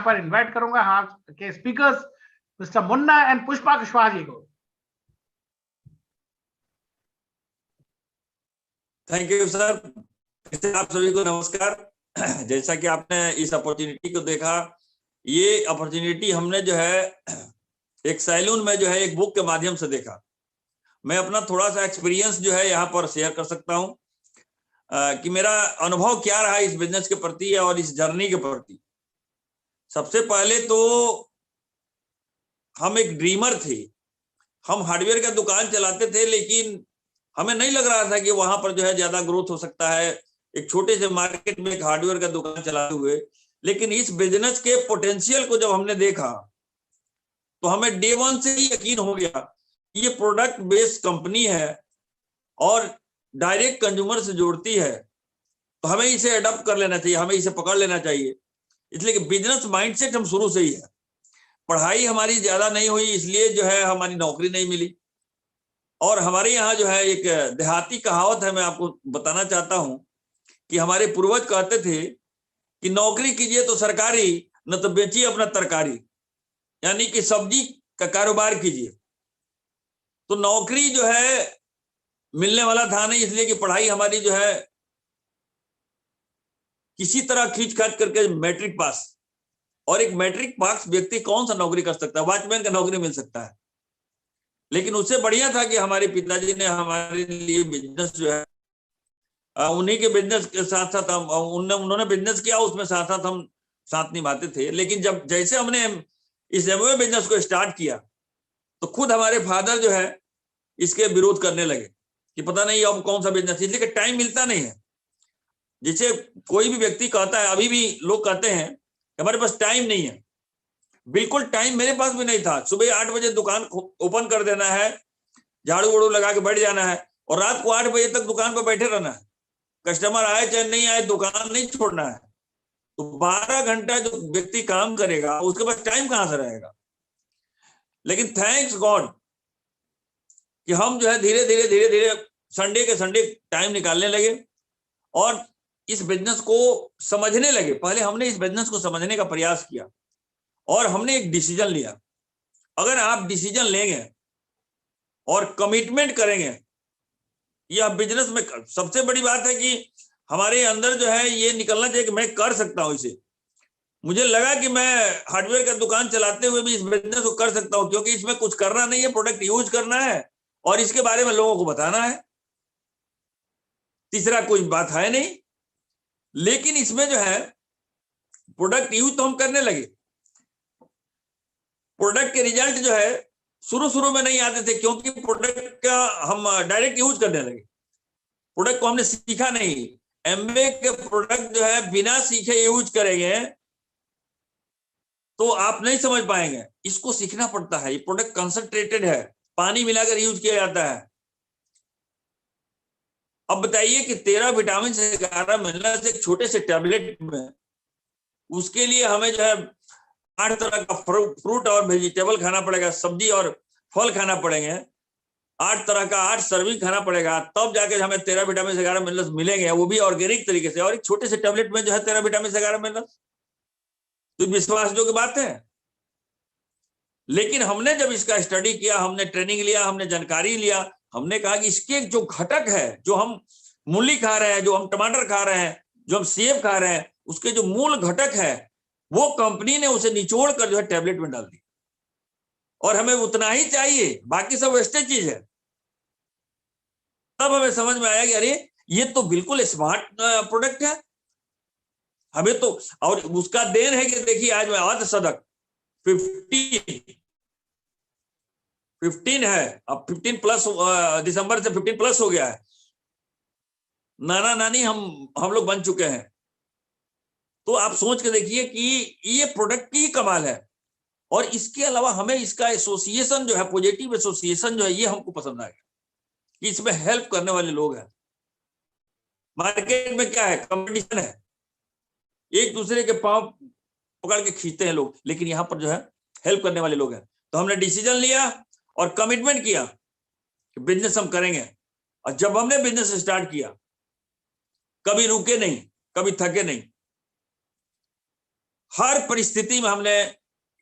पर इनवाइट करूंगा यहाँ के speakers mister Munna and Pushpa Kushwaha ji को। Thank you sir. आप सभी को नमस्कार। जैसा कि आपने इस अपॉर्चुनिटी को देखा, ये अपॉर्चुनिटी हमने जो है एक सैलून में जो है एक बुक के माध्यम से देखा। मैं अपना थोड़ा सा एक्सपीरियंस जो है यहाँ पर शेयर कर सकता हूँ कि मेरा अनुभव क्या रहा इस बिजनेस के प्रति और इस जर्नी के प्रति। सबसे पहले तो हम एक ड्रीमर थे। हम हार्डवेयर का दुकान चलाते थे, लेकिन हमें नहीं लग रहा था कि वहां पर जो है ज्यादा ग्रोथ हो सकता है एक छोटे से मार्केट में एक हार्डवेयर का दुकान चलाते हुए। लेकिन इस बिजनेस के पोटेंशियल को जब हमने देखा तो हमें डे वन से ही यकीन हो गया कि ये प्रोडक्ट बेस्ड कंपनी है और डायरेक्ट कंज्यूमर से जोड़ती है, तो हमें इसे अडॉप्ट कर लेना चाहिए, हमें इसे पकड़ लेना चाहिए। इसलिए कि बिजनेस माइंडसेट हम शुरू से ही है। पढ़ाई हमारी ज्यादा नहीं हुई, इसलिए जो है हमारी नौकरी नहीं मिली। और हमारे यहाँ जो है एक देहाती कहावत है, मैं आपको बताना चाहता हूं कि हमारे पूर्वज कहते थे कि नौकरी कीजिए तो सरकारी, न तो बेचिए अपना तरकारी। यानी कि सब्जी का कारोबार कीजिए। तो नौकरी जो है मिलने वाला था नहीं, इसलिए कि पढ़ाई हमारी जो है किसी तरह खींच खाच करके मैट्रिक पास। और एक मैट्रिक पास व्यक्ति कौन सा नौकरी कर सकता है? वॉचमैन का नौकरी मिल सकता है। लेकिन उससे बढ़िया था कि हमारे पिताजी ने हमारे लिए बिजनेस जो है उन्हीं के बिजनेस के साथ साथ हम उन्होंने बिजनेस किया, उसमें साथ साथ हम साथ निभाते थे। लेकिन जब जैसे हमने इस एमवे बिजनेस को स्टार्ट किया तो खुद हमारे फादर जो है इसके विरोध करने लगे कि पता नहीं अब कौन सा बिजनेस, इसलिए कि टाइम मिलता नहीं है। जिसे कोई भी व्यक्ति कहता है, अभी भी लोग कहते हैं हमारे पास टाइम नहीं है। बिल्कुल टाइम मेरे पास भी नहीं था। सुबह 8 बजे दुकान ओपन कर देना है, झाड़ू वाड़ू लगा के बैठ जाना है और रात को 8 बजे तक दुकान पर बैठे रहना है। कस्टमर आए चाहे नहीं आए, दुकान नहीं छोड़ना है। तो 12 घंटा जो व्यक्ति काम करेगा उसके पास टाइम कहां से रहेगा। लेकिन थैंक्स गॉड कि हम जो है धीरे धीरे धीरे धीरे संडे के संडे टाइम निकालने लगे और इस बिजनेस को समझने लगे। पहले हमने इस बिजनेस को समझने का प्रयास किया और हमने एक डिसीजन लिया। अगर आप डिसीजन लेंगे और कमिटमेंट करेंगे, यह बिजनेस में सबसे बड़ी बात है कि हमारे अंदर जो है ये निकलना चाहिए कि मैं कर सकता हूं इसे। मुझे लगा कि मैं हार्डवेयर का दुकान चलाते हुए भी इस बिजनेस को कर सकता हूं, क्योंकि इसमें कुछ करना नहीं है, प्रोडक्ट यूज करना है और इसके बारे में लोगों को बताना है। तीसरा कोई बात है नहीं। लेकिन इसमें जो है प्रोडक्ट यूज तो हम करने लगे। प्रोडक्ट के रिजल्ट जो है शुरू शुरू में नहीं आते थे, क्योंकि प्रोडक्ट का हम डायरेक्ट यूज करने लगे। प्रोडक्ट को हमने सीखा नहीं। एमवे के प्रोडक्ट जो है बिना सीखे यूज करेंगे तो आप नहीं समझ पाएंगे। इसको सीखना पड़ता है। ये प्रोडक्ट कंसंट्रेटेड है, पानी मिलाकर यूज किया जाता है। अब बताइए कि 13 विटामिन से 11 मिनरल्स एक छोटे से टैबलेट में, उसके लिए हमें जो है 8 तरह का फ्रूट और वेजिटेबल खाना पड़ेगा, सब्जी और फल खाना पड़ेंगे। 8 तरह का 8 सर्विंग खाना पड़ेगा, तब जाके हमें 13 विटामिन से 11 मिनरल्स मिलेंगे, वो भी ऑर्गेनिक तरीके से। और एक छोटे से टैबलेट में जो है 13 विटामिन से 11 मिनरल्स, तो विश्वास जो की बात है। लेकिन हमने जब इसका स्टडी किया, हमने ट्रेनिंग लिया, हमने जानकारी लिया, हमने कहा कि इसके जो घटक है, जो हम मूली खा रहे हैं, जो हम टमाटर खा रहे हैं, जो हम सेब खा रहे हैं, उसके जो मूल घटक है वो कंपनी ने उसे निचोड़ कर जो है टैबलेट में डाल दी। और हमें उतना ही चाहिए, बाकी सब वेस्टेज चीज है। तब हमें समझ में आया कि अरे ये तो बिल्कुल स्मार्ट प्रोडक्ट है। हमें तो, और उसका देन है कि देखिए आज मैं अर्ध सदक 15 है, अब 15 प्लस, दिसंबर से 15 प्लस हो गया है। नाना नानी हम लोग बन चुके हैं। तो आप सोच के देखिए कि ये प्रोडक्ट की कमाल है। और इसके अलावा हमें इसका एसोसिएशन जो है, पॉजिटिव एसोसिएशन जो है, ये हमको पसंद आया कि इसमें हेल्प करने वाले लोग हैं। मार्केट में क्या है, कंपटीशन है, एक दूसरे के पांव पकड़ के खींचते हैं लोग, लेकिन यहां पर जो है हेल्प करने वाले लोग हैं। तो हमने डिसीजन लिया और कमिटमेंट किया कि बिजनेस हम करेंगे। और जब हमने बिजनेस स्टार्ट किया, कभी रुके नहीं, कभी थके नहीं। हर परिस्थिति में हमने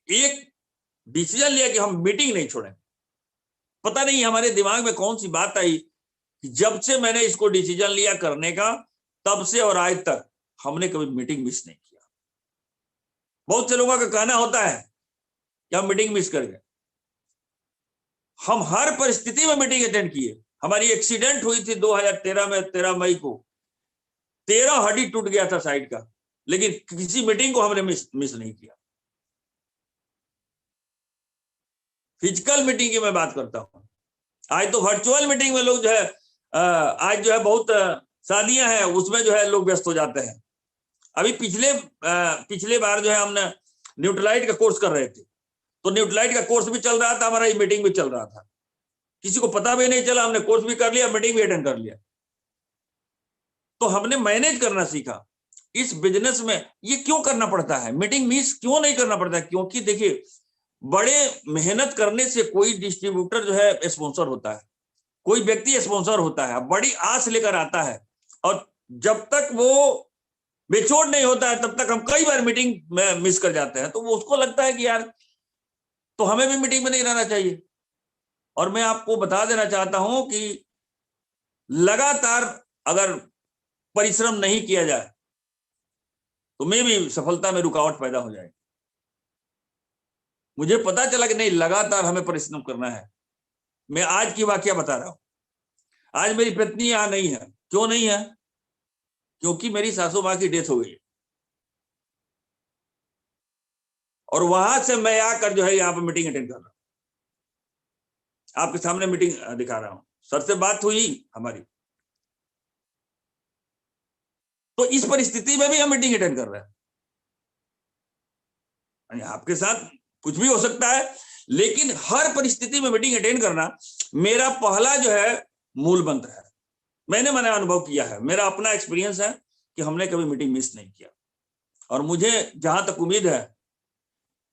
एक डिसीजन लिया कि हम मीटिंग नहीं छोड़ें। पता नहीं हमारे दिमाग में कौन सी बात आई, जब से मैंने इसको डिसीजन लिया करने का, तब से और आज तक हमने कभी मीटिंग मिस नहीं किया। बहुत से लोगों का कहना होता है कि हम मीटिंग मिस कर गए। हम हर परिस्थिति में मीटिंग अटेंड किए। हमारी एक्सीडेंट हुई थी 2013 में, 13 मई को 13 हड्डी टूट गया था साइड का, लेकिन किसी मीटिंग को हमने मिस नहीं किया। फिजिकल मीटिंग की मैं बात करता हूं। आज तो वर्चुअल मीटिंग में लोग जो है आज जो है बहुत शादियां हैं, उसमें जो है लोग व्यस्त हो जाते हैं। अभी पिछले बार जो है हमने न्यूट्रलाइट का कोर्स कर रहे थे, तो न्यूट्रलाइट का कोर्स भी चल रहा था, हमारा ये मीटिंग भी चल रहा था। किसी को पता भी नहीं चला, हमने कोर्स भी कर लिया, मीटिंग भी अटेंड कर लिया। तो हमने मैनेज करना सीखा। इस बिजनेस में ये क्यों करना पड़ता है, मीटिंग मिस क्यों नहीं करना पड़ता है? क्योंकि देखिए, बड़े मेहनत करने से कोई डिस्ट्रीब्यूटर जो है स्पॉन्सर होता है, कोई व्यक्ति स्पॉन्सर होता है, बड़ी आस लेकर आता है, और जब तक वो बेचोड़ नहीं होता है तब तक हम कई बार मीटिंग में मिस कर जाते हैं। तो वो उसको लगता है कि यार, तो हमें भी मीटिंग में नहीं रहना चाहिए। और मैं आपको बता देना चाहता हूं कि लगातार अगर परिश्रम नहीं किया जाए तो मैं भी सफलता में रुकावट पैदा हो जाएगी। मुझे पता चला कि नहीं, लगातार हमें परिश्रम करना है। मैं आज की वाकया बता रहा हूं। आज मेरी पत्नी यहां नहीं है। क्यों नहीं है? क्योंकि मेरी सासू मां की डेथ हो गई, और वहां से मैं आकर जो है यहाँ पे मीटिंग अटेंड कर रहा हूं, आपके सामने मीटिंग दिखा रहा हूं। सर से बात हुई हमारी, तो इस परिस्थिति में भी हम मीटिंग अटेंड कर रहे हैं। आपके साथ कुछ भी हो सकता है, लेकिन हर परिस्थिति में मीटिंग अटेंड करना मेरा पहला जो है मूल मंत्र है। मैंने अनुभव किया है, मेरा अपना एक्सपीरियंस है कि हमने कभी मीटिंग मिस नहीं किया। और मुझे जहां तक उम्मीद है,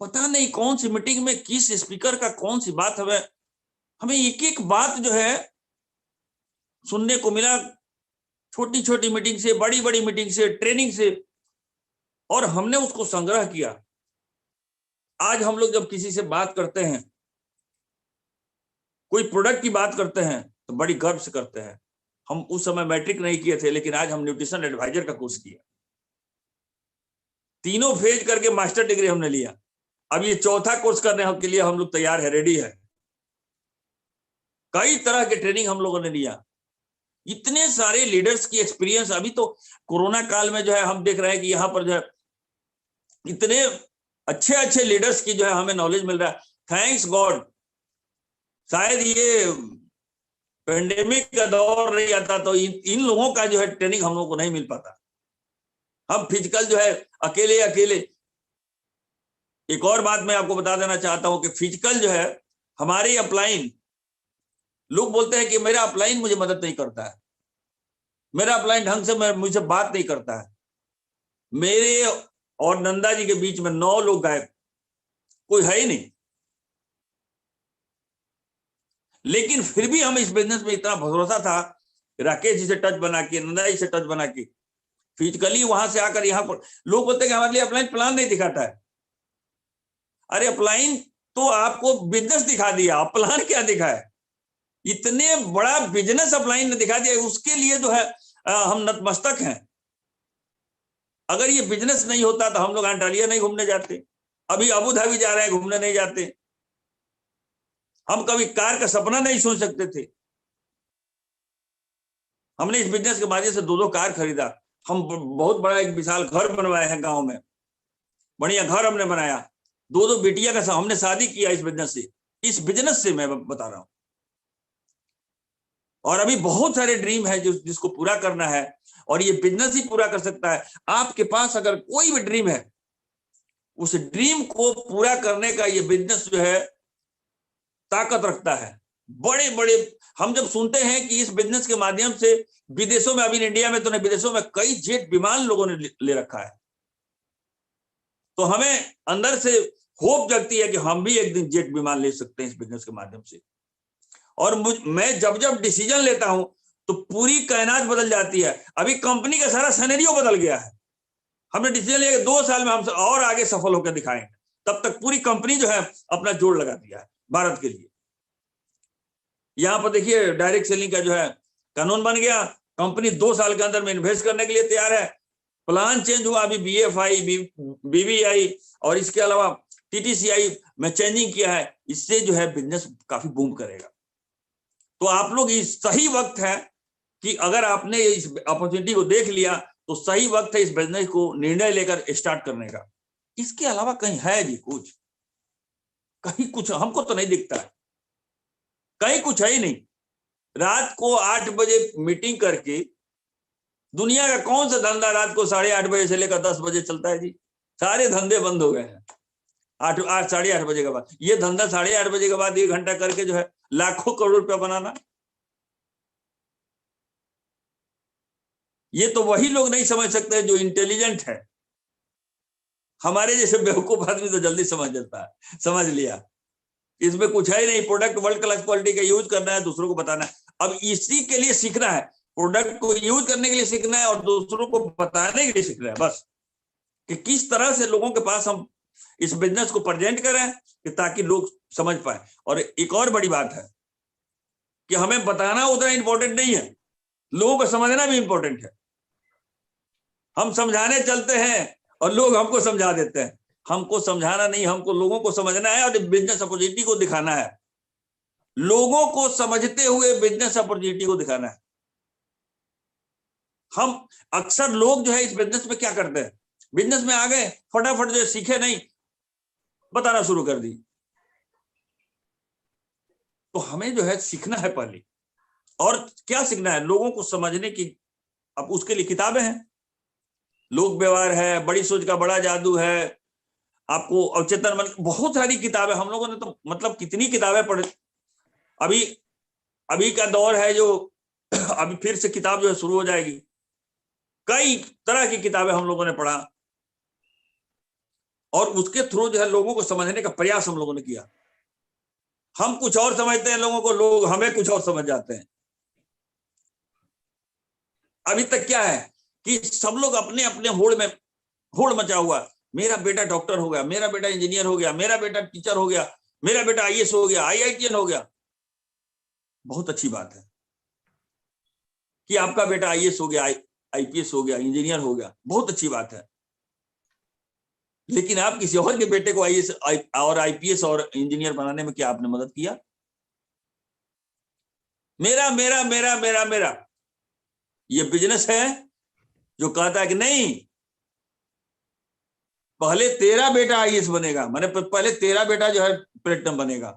पता नहीं कौन सी मीटिंग में किस स्पीकर का कौन सी बात हमें एक एक बात जो है सुनने को मिला, छोटी छोटी मीटिंग से, बड़ी बड़ी मीटिंग से, ट्रेनिंग से, और हमने उसको संग्रह किया। आज हम लोग जब किसी से बात करते हैं, कोई प्रोडक्ट की बात करते हैं, तो बड़ी गर्व से करते हैं। हम उस समय मैट्रिक नहीं किए थे, लेकिन आज हम न्यूट्रिशन एडवाइजर का कोर्स किया, तीनों फेज करके मास्टर डिग्री हमने लिया। अब ये चौथा कोर्स करने के लिए हम लोग तैयार है, रेडी है। कई तरह के ट्रेनिंग हम लोगों ने लिया। इतने सारे लीडर्स की एक्सपीरियंस, अभी तो कोरोना काल में जो है हम देख रहे हैं कि यहाँ पर जो है इतने अच्छे अच्छे लीडर्स की जो है हमें नॉलेज मिल रहा है। थैंक्स गॉड, शायद ये पेंडेमिक का दौर नहीं आता तो इन लोगों का जो है ट्रेनिंग हम लोगों को नहीं मिल पाता। हम फिजिकल जो है अकेले एक और बात मैं आपको बता देना चाहता हूं कि फिजिकल जो है हमारे अपलाइन, लोग बोलते हैं कि मेरा अपलाइन मुझे मदद नहीं करता है, मेरा अपलाइन ढंग से मुझसे बात नहीं करता है। मेरे और नंदा जी के बीच में 9 लोग गायब, कोई है ही नहीं। लेकिन फिर भी हम इस बिजनेस में इतना भरोसा था, राकेश जी से टच बना के, नंदा जी से टच बना के, फिजिकली वहां से आकर यहाँ पर लोग बोलते हैं कि हमारे लिए अपलाइन प्लान नहीं दिखाता है। अरे अपलाइन तो आपको बिजनेस दिखा दिया, प्लान क्या दिखा है? इतने बड़ा बिजनेस अपलाइन ने दिखा दिया, उसके लिए जो है हम नतमस्तक हैं। अगर ये बिजनेस नहीं होता तो हम लोग अंटालिया नहीं घूमने जाते, अभी अबू धाबी जा रहे हैं, घूमने नहीं जाते। हम कभी कार का सपना नहीं सोच सकते थे। हमने इस बिजनेस के माध्यम से 2-2 कार खरीदा। हम बहुत बड़ा एक विशाल घर बनवाए हैं गांव में, बढ़िया घर हमने बनाया। 2-2 बेटियां का हमने शादी किया इस बिजनेस से मैं बता रहा हूं। और अभी बहुत सारे ड्रीम है जिसको पूरा करना है, और ये बिजनेस ही पूरा कर सकता है। आपके पास अगर कोई भी ड्रीम है, उस ड्रीम को पूरा करने का ये बिजनेस जो है ताकत रखता है। बड़े बड़े हम जब सुनते हैं कि इस बिजनेस के माध्यम से विदेशों में, अभी इंडिया में तो नहीं, विदेशों में कई जेट विमान लोगों ने ले रखा है, तो हमें अंदर से होप जगती है कि हम भी एक दिन जेट विमान ले सकते हैं इस बिजनेस के माध्यम से। और मैं जब डिसीजन लेता हूं तो पूरी कायनात बदल जाती है। अभी कंपनी का सारा सिनेरियो बदल गया है। हमने डिसीजन लिया कि 2 साल में हम और आगे सफल होकर दिखाएंगे। तब तक पूरी कंपनी जो है अपना जोड़ लगा दिया है भारत के लिए। यहां पर देखिए डायरेक्ट सेलिंग का जो है कानून बन गया, कंपनी 2 साल के अंदर में इन्वेस्ट करने के लिए तैयार है। प्लान चेंज हुआ, अभी BFI, BBI और इसके अलावा TTCI में चेंजिंग किया है। इससे जो है बिजनेस काफी बूम करेगा। तो आप लोग इस सही वक्त है कि अगर आपने इस अपॉर्चुनिटी को देख लिया तो सही वक्त है इस बिजनेस को निर्णय लेकर स्टार्ट करने का। इसके अलावा कहीं है जी कुछ? कहीं कुछ हमको तो नहीं दिखता है, कहीं कुछ है ही नहीं। रात को 8 बजे मीटिंग करके दुनिया का कौन सा धंधा रात को 8:30 बजे से लेकर 10 बजे चलता है जी? सारे धंधे बंद हो गए हैं 8 बजे के बाद। ये धंधा 8:30 बजे के बाद 1 घंटा करके जो है लाखों करोड़ रुपया बनाना, ये तो वही लोग नहीं समझ सकते जो इंटेलिजेंट है। हमारे जैसे बेवकूफ आदमी तो जल्दी समझ जाता है, समझ लिया इसमें कुछ है ही नहीं। प्रोडक्ट वर्ल्ड क्लास क्वालिटी का यूज करना है, दूसरों को बताना है। अब इसी के लिए सीखना है, प्रोडक्ट को यूज करने के लिए सीखना है और दूसरों को बताने के लिए सीखना है बस, कि किस तरह से लोगों के पास हम इस बिजनेस को प्रेजेंट करें कि ताकि लोग समझ पाए। और एक और बड़ी बात है कि हमें बताना उतना इंपॉर्टेंट नहीं है, लोगों को समझना भी इंपॉर्टेंट है। हम समझाने चलते हैं और लोग हमको समझा देते हैं। हमको समझाना नहीं, हमको लोगों को समझना है और बिजनेस अपॉर्चुनिटी को दिखाना है। लोगों को समझते हुए बिजनेस अपॉर्चुनिटी को दिखाना है। हम अक्सर लोग जो है इस बिजनेस में क्या करते हैं, बिजनेस में आ गए फटाफट जो सीखे नहीं, बताना शुरू कर दी। तो हमें जो है सीखना है पहले। और क्या सीखना है? लोगों को समझने की। अब उसके लिए किताबें हैं, लोक व्यवहार है, बड़ी सोच का बड़ा जादू है, आपको अवचेतन मन, बहुत सारी किताबें हम लोगों ने तो मतलब कितनी किताबें पढ़ी। अभी का दौर है जो अभी फिर से किताब जो है शुरू हो जाएगी। कई तरह की किताबें हम लोगों ने पढ़ा और उसके थ्रू जो है लोगों को समझने का प्रयास हम लोगों ने किया। हम कुछ और समझते हैं लोगों को, लोग हमें कुछ और समझ जाते हैं। अभी तक क्या है कि सब लोग अपने अपने होड़ मचा हुआ, मेरा बेटा डॉक्टर हो गया, मेरा बेटा इंजीनियर हो गया, मेरा बेटा टीचर हो गया, मेरा बेटा IAS हो गया, IITN हो गया। बहुत अच्छी बात है कि आपका बेटा IAS हो गया, IPS हो गया, इंजीनियर हो गया, बहुत अच्छी बात है। लेकिन आप किसी और के बेटे को IAS और IPS और इंजीनियर बनाने में क्या आपने मदद किया? मेरा मेरा मेरा मेरा मेरा, ये बिजनेस है जो कहता है कि नहीं, पहले तेरा बेटा IAS बनेगा, माने पहले तेरा बेटा जो है प्लेटिनम बनेगा,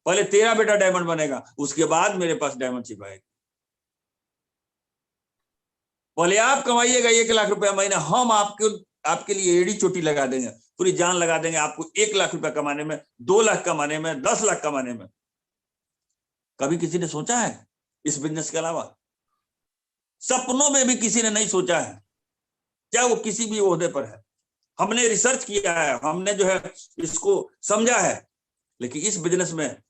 पहले तेरा बेटा डायमंड बनेगा, उसके बाद मेरे पास डायमंड शिप आएगी। पहले आप कमाइएगा 1 लाख रुपया महीना, हम आपके लिए एड़ी चोटी लगा देंगे, पूरी जान लगा देंगे आपको 1 लाख रुपया कमाने में, 2 लाख कमाने में, 10 लाख कमाने में। कभी किसी ने सोचा है इस बिजनेस के अलावा? सपनों में भी किसी ने नहीं सोचा है, चाहे वो किसी भी ओहदे पर है। हमने रिसर्च किया है, हमने जो है इसको समझा है, लेकिन इस बिजनेस में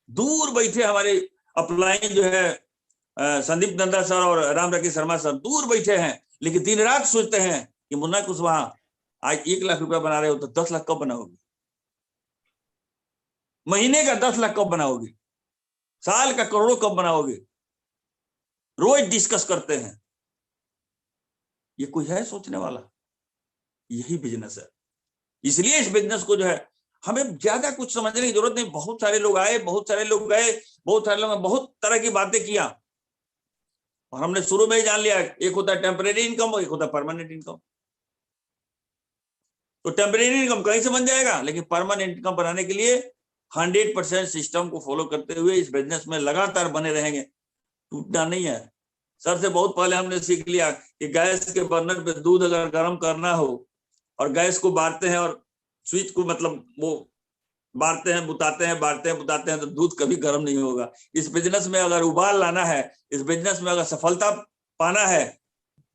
दूर बैठे हमारे अपलाइन जो है संदीप नंदा सर और राम राकेश शर्मा सर दूर बैठे हैं, लेकिन दिन रात सोचते हैं कि मुन्ना कुशवाहा आज 1 लाख रुपया बना रहे हो तो 10 लाख कब बनाओगे, महीने का 10 लाख कब बनाओगे, साल का करोड़ों कब बनाओगे, रोज डिस्कस करते हैं। ये कोई है सोचने वाला? यही बिजनेस है। इसलिए इस बिजनेस को जो है हमें ज्यादा कुछ समझने की जरूरत नहीं। बहुत सारे लोग आए, बहुत सारे लोग गए, बहुत सारे लोग बहुत तरह की बातें किया और हमने शुरू में ही जान लिया, एक होता है टेम्परेरी इनकम, एक होता है परमानेंट इनकम। तो टेम्परेरी इनकम कहीं से बन जाएगा, लेकिन परमानेंट इनकम बनाने के लिए 100% सिस्टम को फॉलो करते हुए इस बिजनेस में लगातार बने रहेंगे, टूटना नहीं है। सर से बहुत पहले हमने सीख लिया कि गैस के बर्नर पे दूध अगर गर्म करना हो और गैस को बारते हैं और स्विच को मतलब वो बारते हैं बुताते हैं, बारते हैं बुताते हैं, तो दूध कभी गर्म नहीं होगा। इस बिजनेस में अगर उबाल लाना है, इस बिजनेस में अगर सफलता पाना है,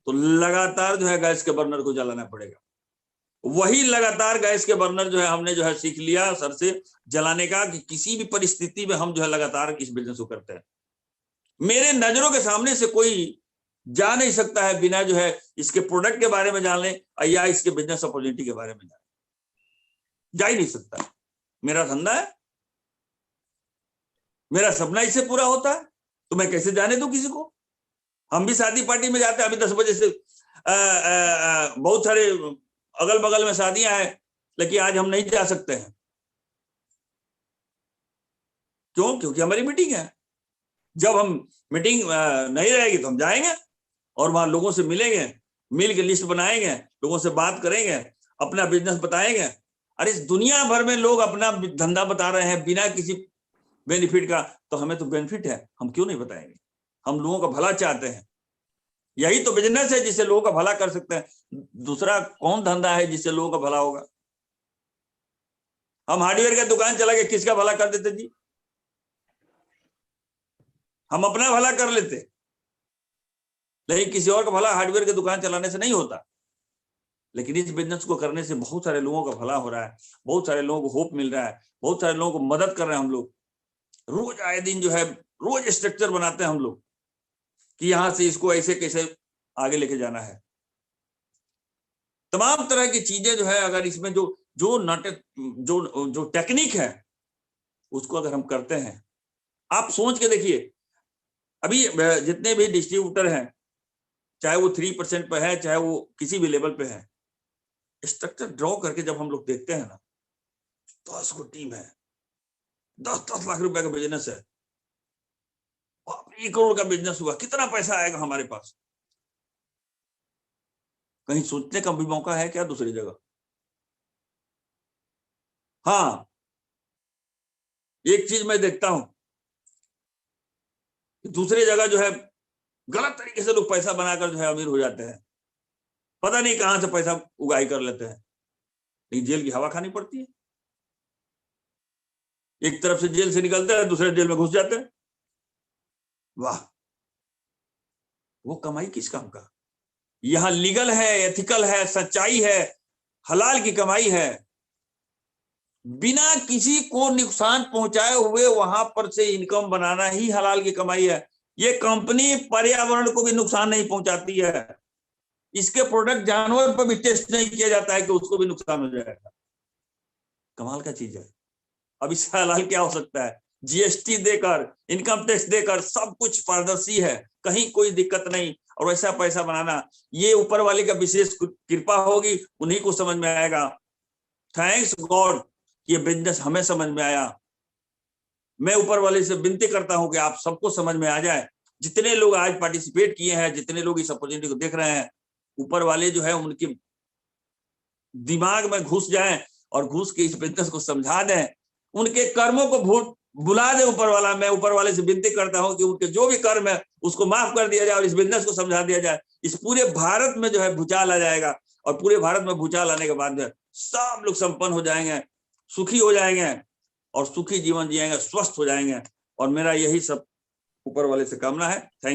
तो लगातार जो है गैस के बर्नर को जलाना पड़ेगा। वही लगातार गैस के बर्नर जो है हमने जो है सीख लिया सर से जलाने का, कि किसी भी परिस्थिति में हम जो है लगातार इस बिजनेस को करते हैं। मेरे नजरों के सामने से कोई जा नहीं सकता है बिना जो है इसके प्रोडक्ट के बारे में जान ले या इसके बिजनेस अपॉर्चुनिटी के बारे में जान, जा ही नहीं सकता। मेरा धंधा है, मेरा सपना इससे पूरा होता है, तो मैं कैसे जाने दूं किसी को। हम भी शादी पार्टी में जाते हैं, अभी 10 बजे से बहुत सारे अगल बगल में शादियां हैं, लेकिन आज हम नहीं जा सकते हैं। क्यों? क्योंकि हमारी मीटिंग है। जब हम मीटिंग नहीं रहेगी तो हम जाएंगे और वहां लोगों से मिलेंगे, मिल के लिस्ट बनाएंगे, लोगों से बात करेंगे, अपना बिजनेस बताएंगे। अरे दुनिया भर में लोग अपना धंधा बता रहे हैं बिना किसी बेनिफिट का, तो हमें तो बेनिफिट है, हम क्यों नहीं बताएंगे? हम लोगों का भला चाहते हैं, यही तो बिजनेस है जिससे लोगों का भला कर सकते हैं। दूसरा कौन धंधा है जिससे लोगों का भला होगा? हम हार्डवेयर की दुकान चला के किसका भला कर देते जी? हम अपना भला कर लेते, लेकिन किसी और का भला हार्डवेयर की दुकान चलाने से नहीं होता। लेकिन इस बिजनेस को करने से बहुत सारे लोगों का भला हो रहा है, बहुत सारे लोगों को होप मिल रहा है, बहुत सारे लोगों को मदद कर रहे हैं हम लोग। रोज आए दिन जो है रोज स्ट्रक्चर बनाते हैं हम लोग कि यहां से इसको ऐसे कैसे आगे लेके जाना है। तमाम तरह की चीजें जो है, अगर इसमें जो नाटक जो टेक्निक है उसको अगर हम करते हैं, आप सोच के देखिए, अभी जितने भी डिस्ट्रीब्यूटर हैं, चाहे वो 3% पे है, चाहे वो किसी भी लेवल पे है, स्ट्रक्चर ड्रॉ करके जब हम लोग देखते हैं ना, 10 को टीम है, 10-10 लाख रुपए का बिजनेस है, 1 करोड़ का बिजनेस हुआ, कितना पैसा आएगा हमारे पास? कहीं सोचने का भी मौका है क्या दूसरी जगह? हाँ, एक चीज मैं देखता हूं, दूसरी जगह जो है गलत तरीके से लोग पैसा बनाकर जो है अमीर हो जाते हैं, पता नहीं कहां से पैसा उगाही कर लेते हैं, लेकिन जेल की हवा खानी पड़ती है। एक तरफ से जेल से निकलते हैं, दूसरे जेल में घुस जाते हैं। वाह, वो कमाई किस काम का? यहां लीगल है, एथिकल है, सच्चाई है, हलाल की कमाई है, बिना किसी को नुकसान पहुंचाए हुए वहां पर से इनकम बनाना ही हलाल की कमाई है। ये कंपनी पर्यावरण को भी नुकसान नहीं पहुंचाती है, इसके प्रोडक्ट जानवर पर भी टेस्ट नहीं किया जाता है कि उसको भी नुकसान हो जाएगा। कमाल का चीज है। अब इससे हलाल क्या हो सकता है? जीएसटी देकर, इनकम टैक्स देकर, सब कुछ पारदर्शी है, कहीं कोई दिक्कत नहीं। और वैसा पैसा बनाना, ये ऊपर वाले का विशेष कृपा होगी, उन्हीं को समझ में आएगा। थैंक्स गॉड, ये बिजनेस हमें समझ में आया। मैं ऊपर वाले से विनती करता हूं कि आप सबको समझ में आ जाए। जितने लोग आज पार्टिसिपेट किए हैं, जितने लोग इस अपॉर्चुनिटी को देख रहे हैं, ऊपर वाले जो है उनके दिमाग में घुस जाएं और घुस के इस बिजनेस को समझा दें, उनके कर्मों को बुला दे ऊपर वाला। मैं ऊपर वाले से विनती करता हूं कि उनके जो भी कर्म है उसको माफ कर दिया जाए और इस बिजनेस को समझा दिया जाए। इस पूरे भारत में जो है भूचाल आ जाएगा, और पूरे भारत में भूचाल आने के बाद सब लोग संपन्न हो जाएंगे, सुखी हो जाएंगे और सुखी जीवन जिएंगे, स्वस्थ हो जाएंगे। और मेरा यही सब ऊपर वाले से कामना है। थैंक